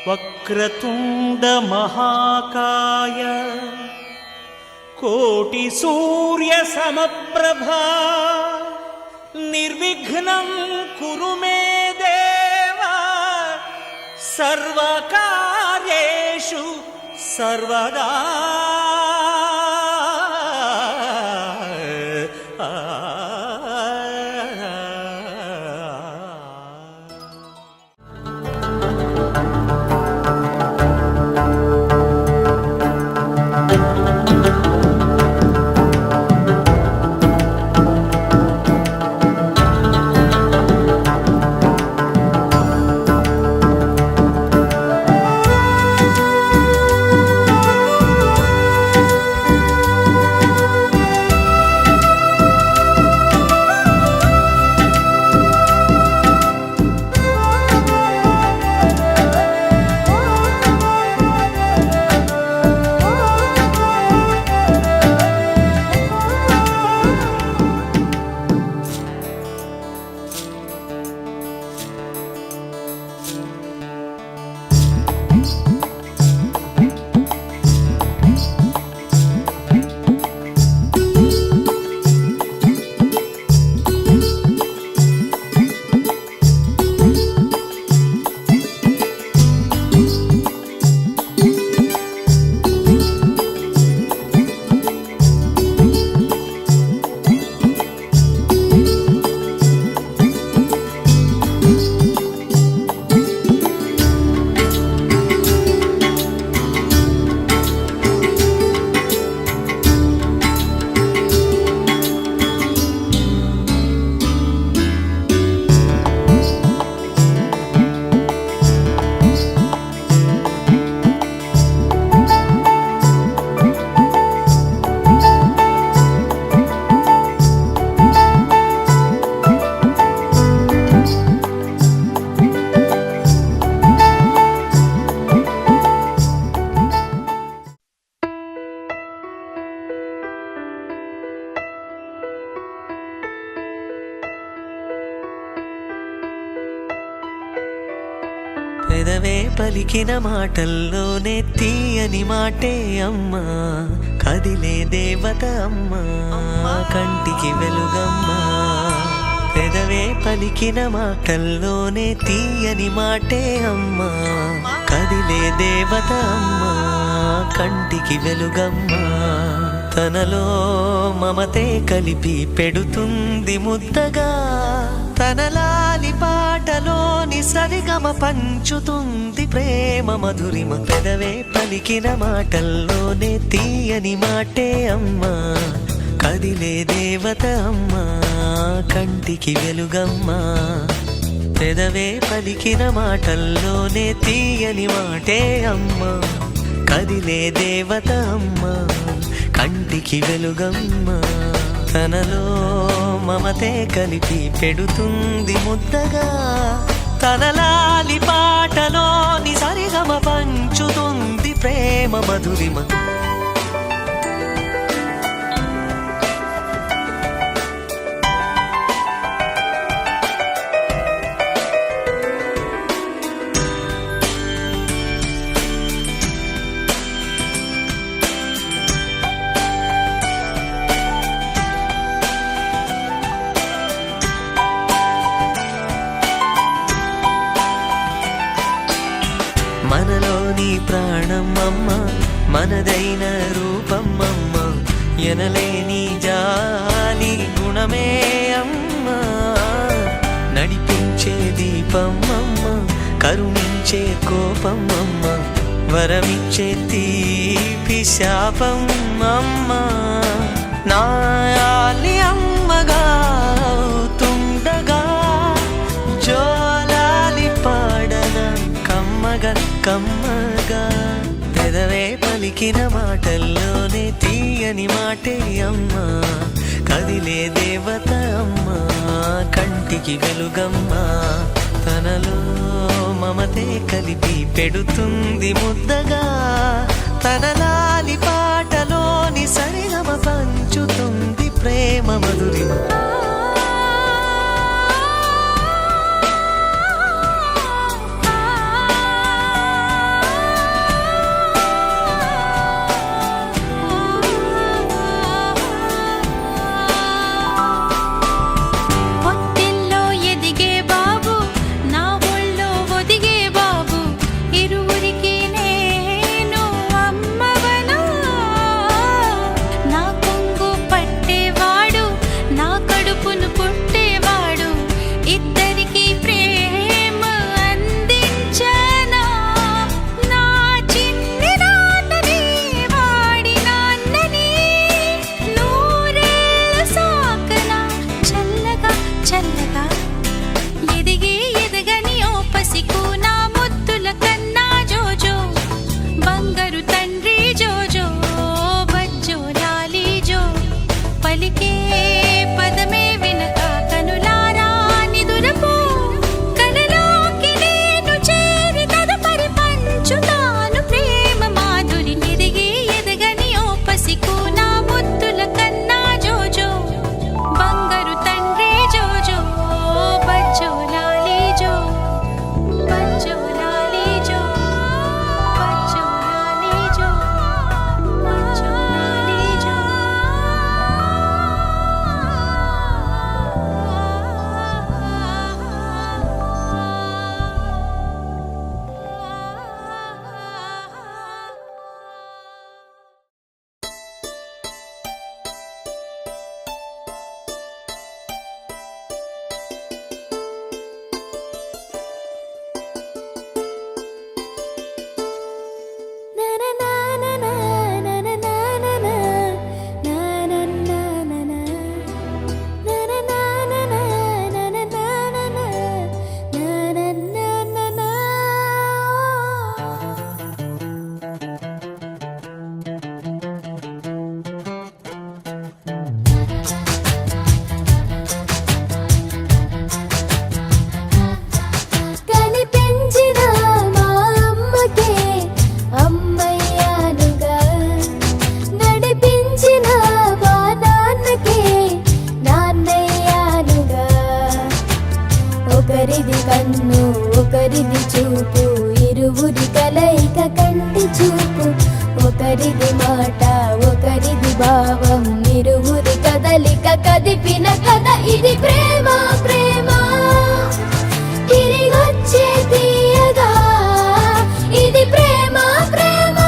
వక్రతుండ మహాకాయ కోటి సూర్య సమప్రభా నిర్విఘ్నం కురు మే దేవా సర్వకార్యేషు సర్వదా. పెదవే పలికిన మాటల్లోనే తీయని మాటే అమ్మా, కదిలే దేవత అమ్మా, కంటికి వెలుగమ్మా. పెదవే పలికిన మాటల్లోనే తీయని మాటే అమ్మా, కదిలే దేవత అమ్మా, కంటికి వెలుగమ్మా. తనలో మమతే కలిపి పెడుతుంది ముద్దగా, తనలాలి పాటలోని సరిగమ పంచుతుంది ప్రేమ మధురిమ. పెదవే పలికిన మాటల్లోనే తీయని మాటే అమ్మా, కదిలే దేవత అమ్మా, కంటికి వెలుగమ్మా. పెదవే పలికిన మాటల్లోనే తీయని మాటే అమ్మా, కదిలే దేవత అమ్మా, కంటికి వెలుగమ్మా. తనలో మమతే కలిపి పెడుతుంది ముద్దగా, తనలాలి పాటలోని సరిగమ పంచుతుంది ప్రేమ మధురిమ. మనలోని ప్రాణం అమ్మ, మనదైన రూపం అమ్మ, ఎనలేని జాలి గుణమే అమ్మ. నడిపించే దీపం అమ్మ, కరుణించే కోపం అమ్మ, వరమిచ్చే తీపి శాపం అమ్మ. నాయాలి అమ్మగా అవుతుండగా, జోలాలి పాడన కమ్మగా కమ్మగా. పెదవే పలికిన మాటల్లోనే తీయని మాటే అమ్మా, కదిలే దేవత అమ్మా, కంటికి వెలుగమ్మా. తనలో మమతే కలిపి పెడుతుంది ముద్దగా, తనలాలి పాటలోని సరిగమ పంచుతుంది ప్రేమ మధురిమ. పాపం ఇరువురి కదలిక కదిపిన కథ ఇది ప్రేమ ప్రేమ తిరిగొచ్చే తీయగా ఇది ప్రేమ ప్రేమ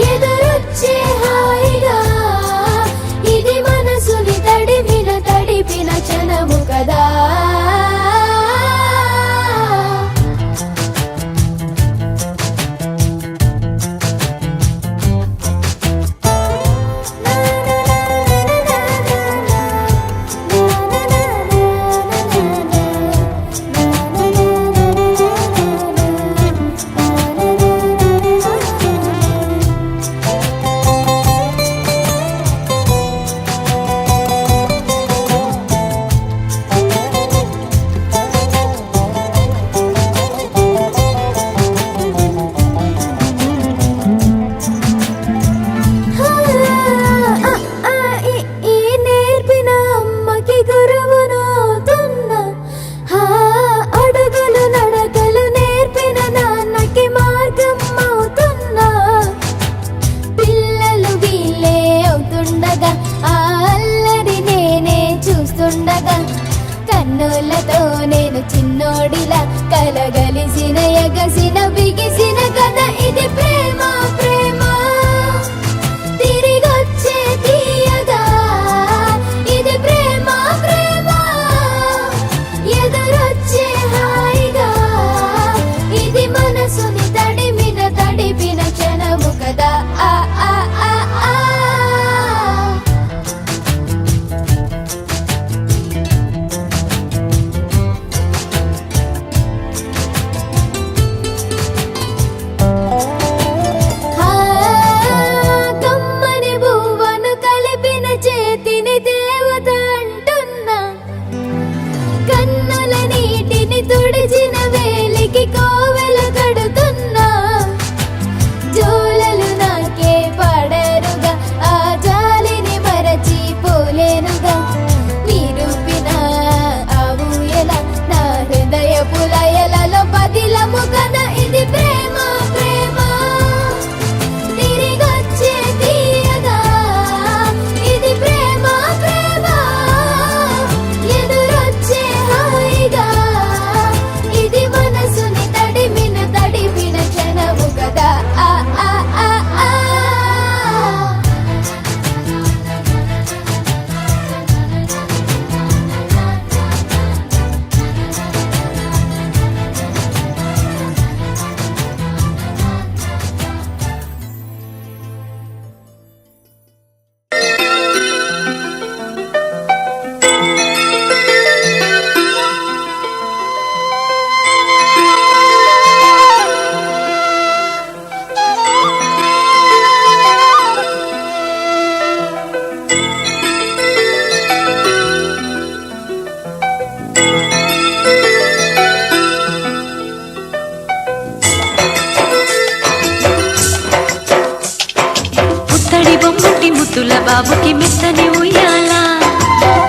ఎదురొచ్చే హాయిగా ఇది మనసుని తడిపిన క్షణము కదా కన్నులతో నేను చిన్నోడిలా కలగలిసిన ఎగసిన బిగిసిన కథ ఇది ప్రేమ ప్రేమ తిరిగొచ్చే తీయగా ఇది ప్రేమ ప్రేమ ఎదురొచ్చే హాయిగా ఇది మనసుని తడిపిన క్షణము కదా ఆ ఆ ఆ ఆ తుడిచిన వేలికి కోవెల కడుతున్నా జోలలు నాకే పడరుగా ఆ జాలిని మరచిపోలేనుగా నిరూపిన ఆవుయల నా హృదయపు లయలలో పదిలము కదా ఇది ప్రేమ ప్రేమ తిరిగొచ్చే తీయగా ఇది ప్రేమ ప్రేమ ఎదురొచ్చే హాయిగా ఇది మనసుని తడిపిన క్షణము కదా ఆ ఆ ఆ ఆ ముద్దుల బాబుకి మెత్తని ఉయ్యాల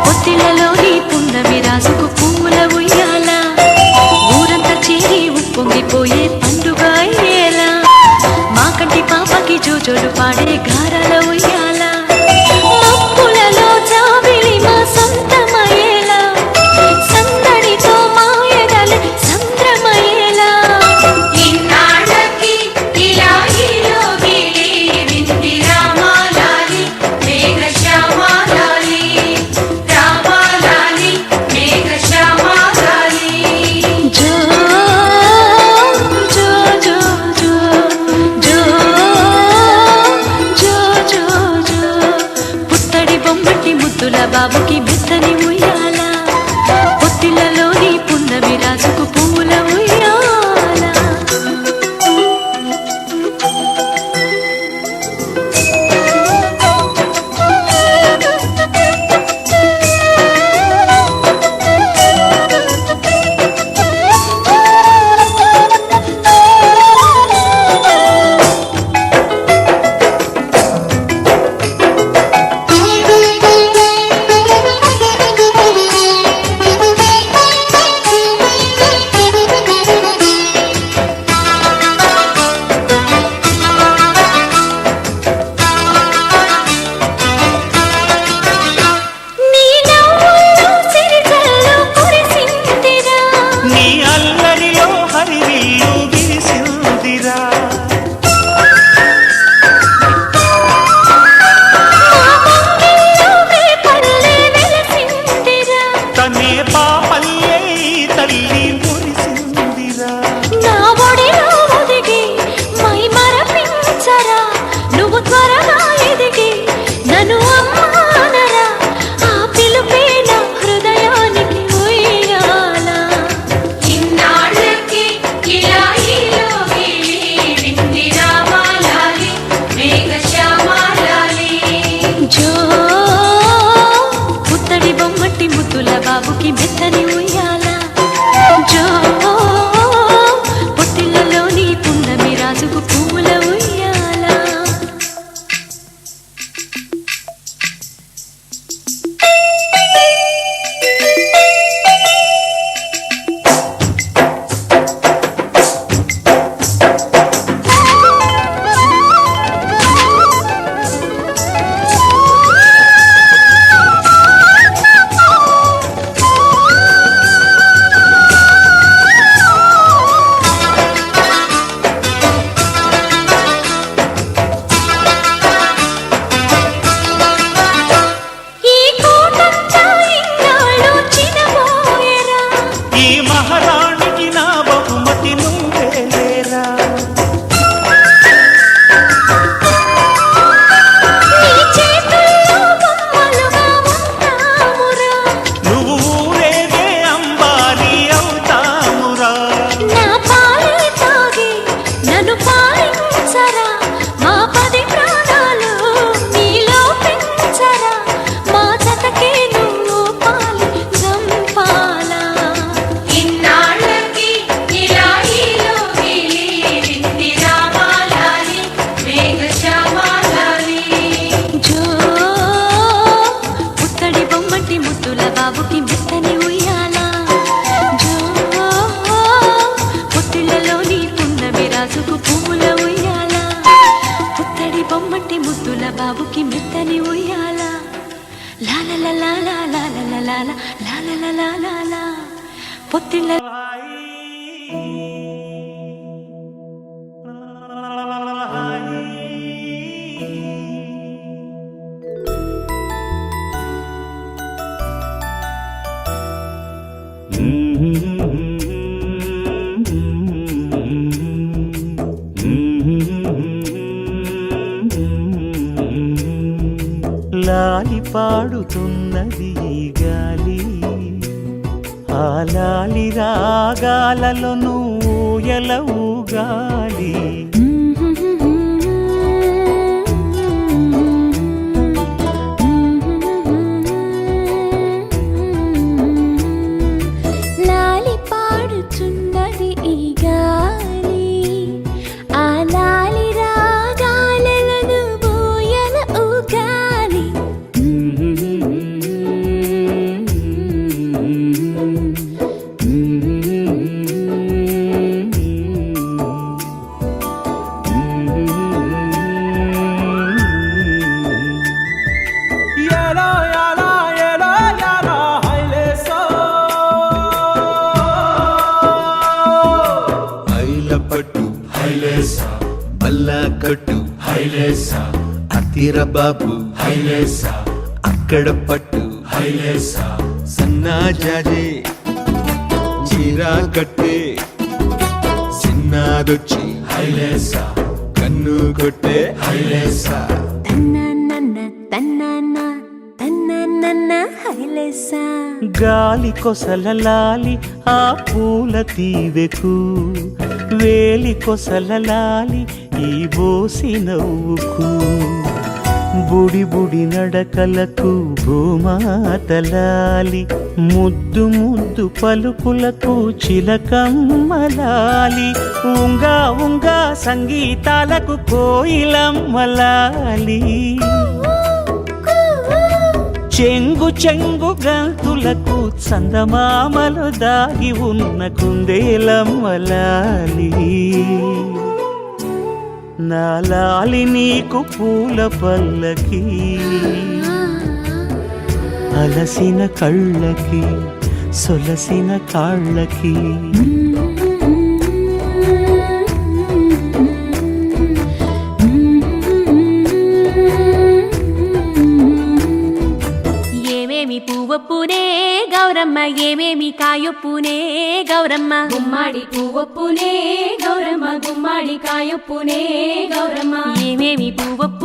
పొత్తిళ్ళలోని పున్నమి రాసుకు పువ్వుల ఉయ్యాల ఊరంతా చేరి ఉప్పొంగిపోయే పండుగ అయ్యేలా మా కంటి పాపకి జోజోలు పాడే గారాల ఉయ్యాల మప్పులలో జాబిలి మా సొంతమయ్యేలా సందడితో మా ఎదలు సంద్రమయ్యేలా బాబుకి మెత్తని ఉయ్యాల పొత్తిళ్ళలోని పున్నమి రాసుకు పువ్వుల ఉయ్యాల బాబుకి మెత్తని ఉయ్యాల జో పొత్తిళ్లలోని పున్నమి రాజుకు పువ్వుల ఉయ్యాల పుత్తడి బొమ్మంటి ముద్దుల బాబుకి మెత్తని ఉయ్యాల లాలలా పొత్తిళ్ళ లాలి పాడుతున్నది ఈ గాలి ఆ లాలి రాగాలలో నువ్వుయల ఊగాలి లాలి పాడుచున్నది ఈ గాలి ఆ లాలి రాగాలను బోయల ఊగాలి పట్టు హైలేసా బల్లా కట్టు హైలేసా అతిర బాబు హైలేసా అక్కడ పట్టు హైలేసా సన్నా జాజే చీరా కట్టే చిన్నాదొచ్చి హైలేసా కన్ను కొట్టే హైలేసా తన్నన్న తన్నన్న తన్నన్న హైలేసా గాలి కొసల లాలి ఆ పూల తీవెకు వేలి కొసల లాలి ఈ బోసి నవ్వుకు బుడి బుడి నడకలకు భూమాతలాలి ముద్దు ముద్దు పలుకులకు చిలకమ్మలాలి ఉంగా ఉంగా సంగీతాలకు కోయిలమ్మలాలి చెంగు చెంగు గంతులకు చందమామలు దాగి ఉన్న కుందేలమ్మలాలి నా లాలి నీకు పూల పల్లకి అలసిన కళ్ళకి సొలసిన కాళ్ళకి ఏమేమి పువ్వొప్పునే గౌరమ్మ ఏమేమి కాయొప్పునే గౌరమ్మ గుమ్మాడి పువ్వొప్పునే గౌరమ్మ గుమ్మాడి కాయొప్పునే గౌరమ్మ ఏమేమి పువ్వొప్పు